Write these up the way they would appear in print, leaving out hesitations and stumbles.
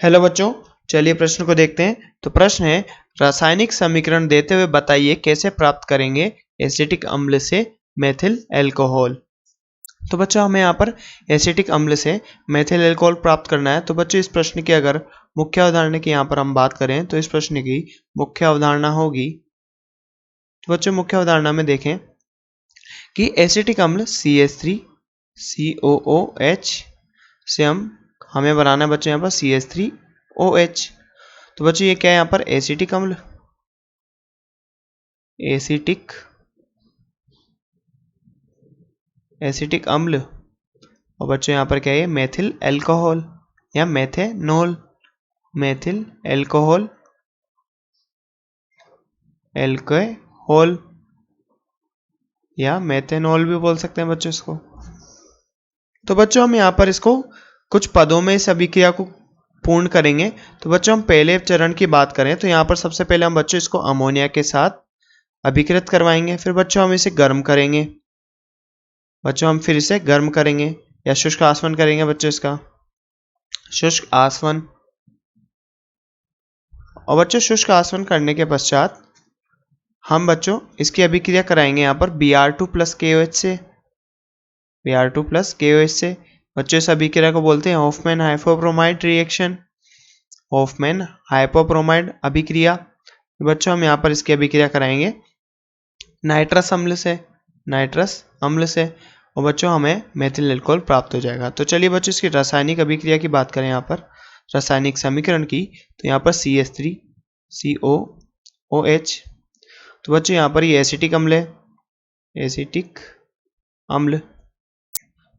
Hello बच्चों, चलिए प्रश्न को देखते हैं। तो प्रश्न है, रासायनिक समीकरण देते हुए बताइए कैसे प्राप्त करेंगे एसिटिक अम्ल से मेथिल अल्कोहल। तो बच्चों हमें यहाँ पर एसिटिक अम्ल से मेथिल अल्कोहल प्राप्त करना है। तो बच्चों इस प्रश्न की अगर मुख्य अवधारणा की यहाँ पर हम बात करें तो इस प्रश्न की मुख्य अवधारणा होगी, तो बच्चों मुख्य अवधारणा में देखें कि एसिटिक अम्ल CH3COOH से हमें बनाना है बच्चों यहाँ पर CH3OH। तो बच्चों ये क्या है यहाँ पर एसिटिक अम्ल, एसिटिक अम्ल, और बच्चों यहाँ पर क्या है मेथिल अल्कोहल या मेथेनॉल, मेथिल अल्कोहल, अल्कोहल या मेथेनॉल भी बोल सकते हैं बच्चों इसको। तो बच्चों हम यहाँ पर इसको कुछ पदों में इस अभिक्रिया को पूर्ण करेंगे। तो बच्चों हम पहले चरण की बात करें तो यहाँ पर सबसे पहले हम बच्चों इसको अमोनिया के साथ अभिकृत करवाएंगे, फिर बच्चों हम इसे गर्म करेंगे, बच्चों हम फिर इसे गर्म करेंगे या शुष्क आसवन करेंगे बच्चों इसका शुष्क आसवन। और बच्चों शुष्क आसवन करने के पश्चात हम बच्चों इसकी अभिक्रिया कराएंगे यहाँ पर Br2 प्लस KOH से, Br2 प्लस KOH से। बच्चों इस अभिक्रिया को बोलते हैं Hoffmann hypobromide reaction, Hoffmann hypobromide अभिक्रिया। बच्चों हम यहाँ पर इसकी अभिक्रिया कराएंगे नाइट्रस अम्ल से, नाइट्रस अम्ल से, और बच्चों हमें मेथिल अल्कोहल प्राप्त हो जाएगा। तो चलिए बच्चों इसकी रासायनिक अभिक्रिया की बात करें यहाँ पर रासायनिक समीकरण की, तो यहाँ पर CH3COOH। तो बच्चों यहाँ पर ये एसिटिक अम्ल है, एसिटिक अम्ल।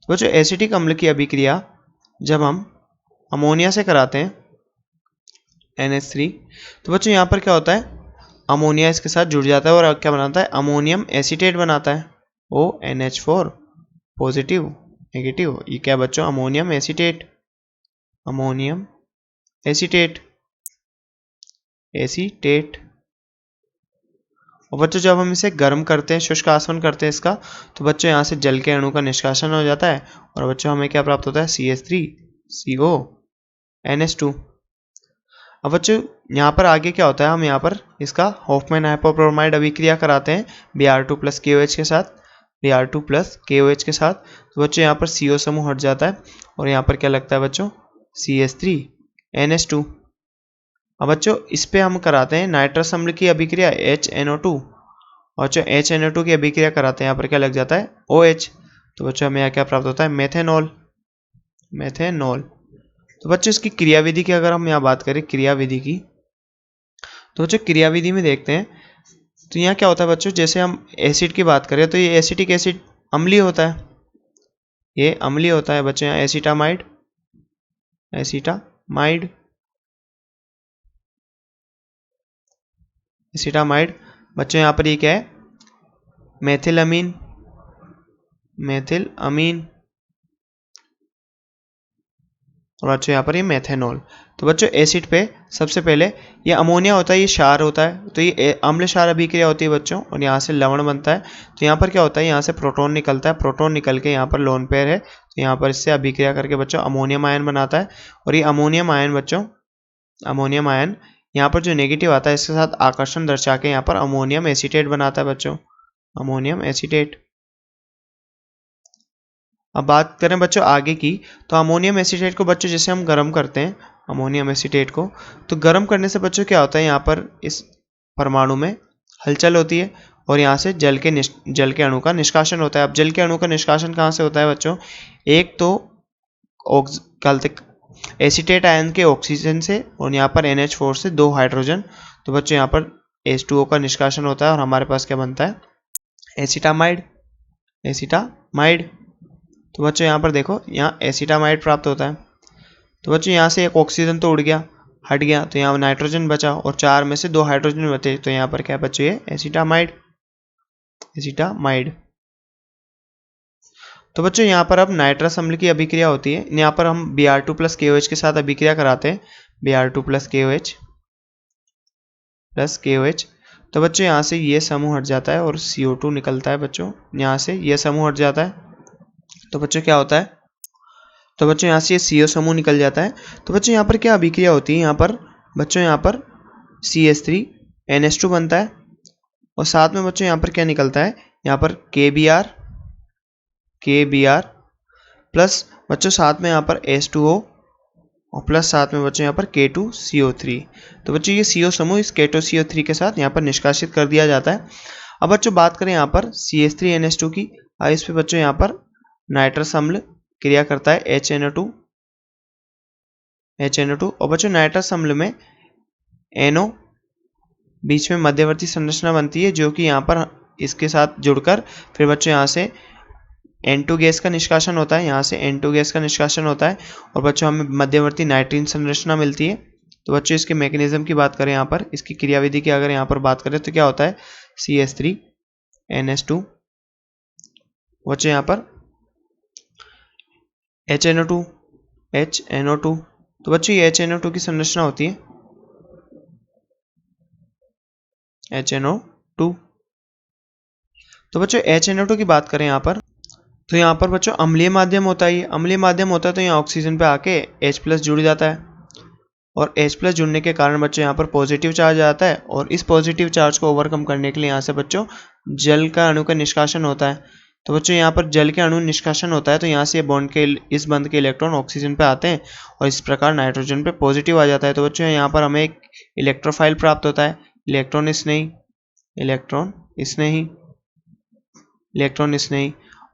तो बच्चों एसिटिक अम्ल की अभिक्रिया जब हम अमोनिया से कराते हैं NH3, तो बच्चों यहाँ पर क्या होता है अमोनिया इसके साथ जुड़ जाता है और क्या बनाता है अमोनियम एसीटेट बनाता है, ONH4 पॉजिटिव नेगेटिव। ये क्या बच्चों ammonium acetate, ammonium acetate, acetate. और बच्चों जब हम इसे गर्म करते हैं, शुष्क आसवन करते हैं इसका, तो बच्चों यहाँ से जल के अणु का निष्कासन हो जाता है और बच्चों हमें क्या प्राप्त होता है CH3CONH2। अब बच्चों यहाँ पर आगे क्या होता है, हम यहाँ पर इसका हॉफमैन हाइपोब्रोमाइड अभिक्रिया कराते हैं Br2 प्लस KOH के साथ, Br2 प्लस KOH के साथ। तो बच्चों यहाँ पर CO समूह हट जाता है और यहाँ पर क्या लगता है बच्चों CH3NH2। अब बच्चों इस पे हम कराते हैं नाइट्रस अम्ल की अभिक्रिया HNO2, और बच्चों HNO2 की अभिक्रिया कराते हैं, यहाँ पर क्या लग जाता है OH। तो बच्चों हमें यहाँ क्या प्राप्त होता है मेथेनॉल, मेथेनॉल। तो बच्चों इसकी क्रियाविधि की अगर हम यहाँ बात करें क्रियाविधि की, तो बच्चों क्रियाविधि में देखते हैं तो यहाँ क्या होता है बच्चों, जैसे हम एसिड की बात करें तो ये एसिटिक एसिड अम्लीय होता है, ये अम्लीय होता है बच्चों। यहाँ एसिटामाइड, एसिटामाइड, एसिटामाइड। बच्चों यहाँ पर ये क्या है मेथिल अमीन, मेथिल अमीन, और बच्चों यहाँ पर ये मेथेनॉल। तो बच्चों एसिड पे सबसे पहले ये अमोनिया होता है, ये क्षार होता है, तो ये अम्ल क्षार अभिक्रिया होती है बच्चों, और यहाँ से लवण बनता है। तो यहाँ पर क्या होता है, यहाँ से प्रोटॉन निकलता है, प्रोटॉन निकल के यहाँ पर लोन पेयर है, तो यहाँ पर इससे अभिक्रिया करके बच्चों अमोनियम आयन बनाता है। और ये अमोनियम आयन बच्चों, अमोनियम आयन यहाँ पर जो नेगेटिव आता है इसके साथ आकर्षण दर्शा के यहाँ पर अमोनियम एसीटेट बनाता है बच्चों, अमोनियम एसीटेट। अब बात करें बच्चों आगे की, तो अमोनियम एसीटेट को बच्चों जैसे हम गर्म करते हैं अमोनियम एसीटेट को, तो गर्म करने से बच्चों क्या होता है यहाँ पर इस परमाणु में हलचल होती है और यहाँ से जल के अणु का निष्कासन होता है। अब जल के अणु का निष्कासन कहाँ से होता है बच्चों, एक तो एसीटेट आयन के ऑक्सीजन से और यहाँ पर NH4 से 2 हाइड्रोजन। तो बच्चों यहाँ पर H2O का निष्कासन होता है और हमारे पास क्या बनता है एसिटामाइड, एसिटामाइड। तो बच्चों यहाँ पर देखो यहाँ एसिटामाइड प्राप्त होता है। तो बच्चों यहाँ से एक ऑक्सीजन तो उड़ गया, हट गया, तो यहाँ नाइट्रोजन बचा और 4 में से 2 हाइड्रोजन बचे, तो यहाँ पर क्या बच्चों ये एसिटामाइड, एसिटामाइड। तो बच्चों यहाँ पर अब नाइट्रस अम्ल की अभिक्रिया होती है, यहाँ पर हम Br2 प्लस KOH के साथ अभिक्रिया कराते हैं, Br2 plus KOH plus KOH। तो बच्चों यहाँ से ये समूह हट जाता है और CO2 निकलता है बच्चों, यहाँ से ये समूह हट जाता है। तो बच्चों क्या होता है तो बच्चों यहाँ से ये CO समूह निकल जाता है। तो बच्चों यहाँ पर क्या अभिक्रिया होती है, यहाँ पर बच्चों यहाँ पर CH3NH2 बनता है और साथ में बच्चों यहाँ पर क्या निकलता है, यहाँ पर KBr प्लस बच्चों साथ में यहाँ पर H2O और प्लस साथ में बच्चों यहाँ पर K2CO3। तो बच्चों ये CO समूह इस K2CO3 के साथ यहाँ पर निष्कासित कर दिया जाता है। अब बच्चों बात करें यहाँ पर CH3NH2 की, इस पे बच्चों यहाँ पर नाइट्रस अम्ल क्रिया करता है HNO2 और बच्चों नाइट्रस अम्ल में NO बीच में मध्यवर्ती संरचना बनती है, जो कि यहाँ पर इसके साथ जुड़कर फिर बच्चों यहाँ से N2 गैस का निष्कासन होता है, यहाँ से N2 गैस का निष्कासन होता है और बच्चों हमें मध्यवर्ती नाइट्रीन संरचना मिलती है। तो बच्चों इसके मैकेनिज्म की बात करें, यहाँ पर इसकी क्रियाविधि की अगर यहाँ पर बात करें तो क्या होता है, CH3NH2 बच्चों यहाँ पर HNO2 तो बच्चों ये HNO2 की संरचना होती है HNO2। तो बच्चों HNO2 की बात करें यहाँ पर, तो यहाँ पर बच्चों अम्लीय माध्यम होता है, अम्लीय माध्यम होता है तो यहाँ ऑक्सीजन पे आके H+ जुड़ जाता है और H+ जुड़ने के कारण बच्चों यहाँ पर पॉजिटिव चार्ज आता है और इस पॉजिटिव चार्ज को ओवरकम करने के लिए यहाँ से बच्चों जल का अणु का निष्कासन होता है। तो बच्चों यहाँ पर जल के अणु निष्कासन होता है तो यहाँ से बॉन्ड के इस बंध के इलेक्ट्रॉन ऑक्सीजन पे आते हैं और इस प्रकार नाइट्रोजन पे पॉजिटिव आ जाता है। तो बच्चों यहाँ पर हमें एक इलेक्ट्रोफाइल प्राप्त होता है, इलेक्ट्रॉन स्नेही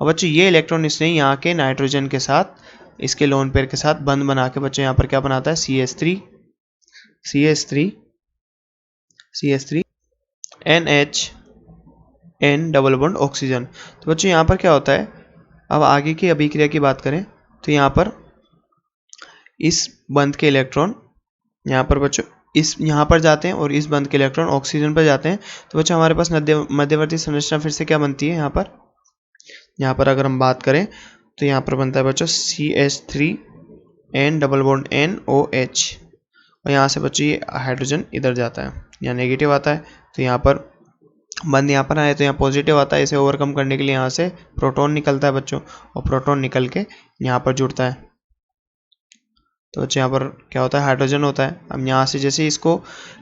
और बच्चों ये इलेक्ट्रॉन स्नेही यहाँ के नाइट्रोजन के साथ इसके लोन पेयर के साथ बंध बना के बच्चों यहाँ पर क्या बनाता है, CH3NHN डबल बॉन्ड ऑक्सीजन। तो बच्चों यहाँ पर क्या होता है, अब आगे की अभिक्रिया की बात करें तो यहाँ पर इस बंध के इलेक्ट्रॉन यहाँ पर बच्चों यहाँ पर जाते हैं और इस बंध के इलेक्ट्रॉन ऑक्सीजन पर जाते हैं। तो बच्चों हमारे पास मध्यवर्ती संरचना फिर से क्या बनती है, यहाँ पर अगर हम बात करें तो यहाँ पर बनता है बच्चों CH3N डबल बॉन्ड NOH और यहाँ से बच्चों ये हाइड्रोजन इधर जाता है, यहाँ नेगेटिव आता है तो यहाँ पर बंद यहाँ पर आए तो यहाँ पॉजिटिव आता है। इसे ओवरकम करने के लिए यहाँ से प्रोटॉन निकलता है बच्चों और प्रोटॉन निकल के यहाँ पर जुड़ता है। तो बच्चों यहाँ पर क्या होता है, हाइड्रोजन होता है। अब यहाँ से जैसे इसको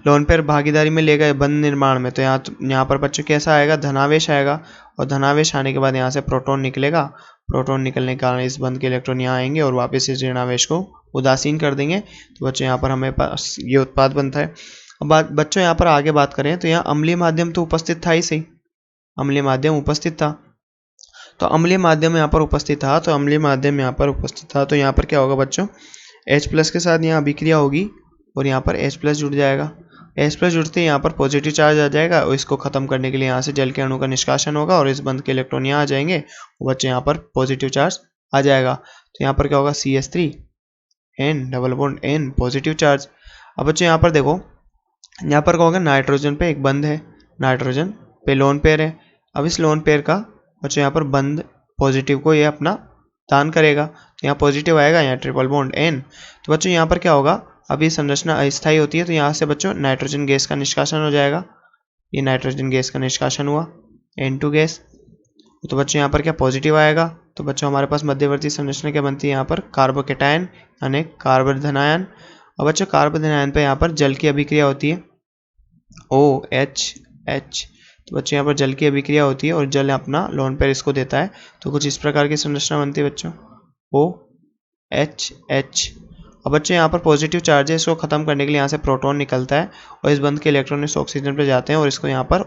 लोन पेयर भागीदारी में ले गए बंध निर्माण में तो यहाँ पर बच्चों कैसा आएगा, धनावेश आएगा और धनावेश आने के बाद यहाँ से प्रोटॉन निकलेगा। प्रोटॉन निकलने के कारण इस बंध के इलेक्ट्रॉन यहाँ आएंगे और वापस इस ऋणावेश को उदासीन कर देंगे। तो बच्चों यहाँ पर हमें पास ये उत्पाद बनता है। अब बच्चों यहाँ पर आगे बात करें तो यहाँ अम्लीय माध्यम तो उपस्थित था ही सही, अम्लीय माध्यम उपस्थित था। तो अम्लीय माध्यम यहाँ पर उपस्थित था तो यहाँ पर क्या होगा बच्चों, H+ के साथ यहाँ अभिक्रिया होगी और यहाँ पर H+ जुड़ जाएगा। H+ जुड़ते ही यहाँ पर पॉजिटिव चार्ज आ जाएगा और इसको खत्म करने के लिए यहाँ से जल के अणु का निष्कासन होगा और इस बंध के इलेक्ट्रॉन यहाँ आ जाएंगे और बच्चे यहाँ पर पॉजिटिव चार्ज आ जाएगा। तो यहाँ पर क्या होगा, CH3N double bond N positive charge. अब बच्चे यहाँ पर देखो, यहाँ पर क्या होगा, नाइट्रोजन पे एक बंध है, नाइट्रोजन पे लोन पेयर है। अब इस लोन पेयर का बच्चों यहाँ पर बंध पॉजिटिव को ये अपना दान करेगा तो यहाँ पॉजिटिव आएगा, यहाँ ट्रिपल बॉन्ड N। तो बच्चों यहाँ पर क्या होगा, अभी संरचना अस्थायी होती है तो यहाँ से बच्चों नाइट्रोजन गैस का निष्कासन हो जाएगा। ये नाइट्रोजन गैस का निष्कासन हुआ, N2 गैस। तो बच्चों यहाँ पर क्या पॉजिटिव आएगा। तो बच्चों हमारे पास मध्यवर्ती संरचना क्या बनती है, यहाँ पर कार्बोकेटायन यानी कार्बोधनायन। और बच्चों कार्बोधनायन पे यहाँ पर जल की अभिक्रिया होती है OH। तो बच्चों यहाँ पर जल की अभिक्रिया होती है और जल अपना लोन पेयर इसको देता है। तो कुछ इस प्रकार की संरचना बनती है बच्चों OH। और बच्चों यहाँ पर पॉजिटिव चार्ज है, इसको खत्म करने के लिए यहाँ से प्रोटॉन निकलता है और इस बंध के इलेक्ट्रॉन इस ऑक्सीजन पर जाते हैं और इसको यहाँ पर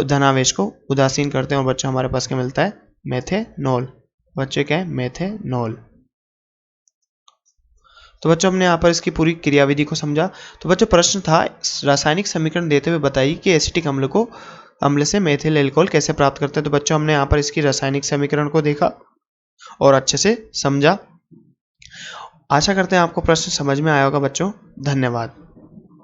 धनावेश को उदासीन करते हैं और बच्चों हमारे पास क्या मिलता है, मेथेनॉल। बच्चे क्या है, मेथेनॉल। तो बच्चों हमने यहाँ पर इसकी पूरी क्रियाविधि को समझा। तो बच्चों प्रश्न था, रासायनिक समीकरण देते हुए बताइए कि एसिटिक अम्ल से मेथिल एल्कोहल कैसे प्राप्त करते हैं। तो बच्चों हमने यहाँ पर इसकी रासायनिक समीकरण को देखा और अच्छे से समझा। आशा करते हैं आपको प्रश्न समझ में आया होगा बच्चों। धन्यवाद।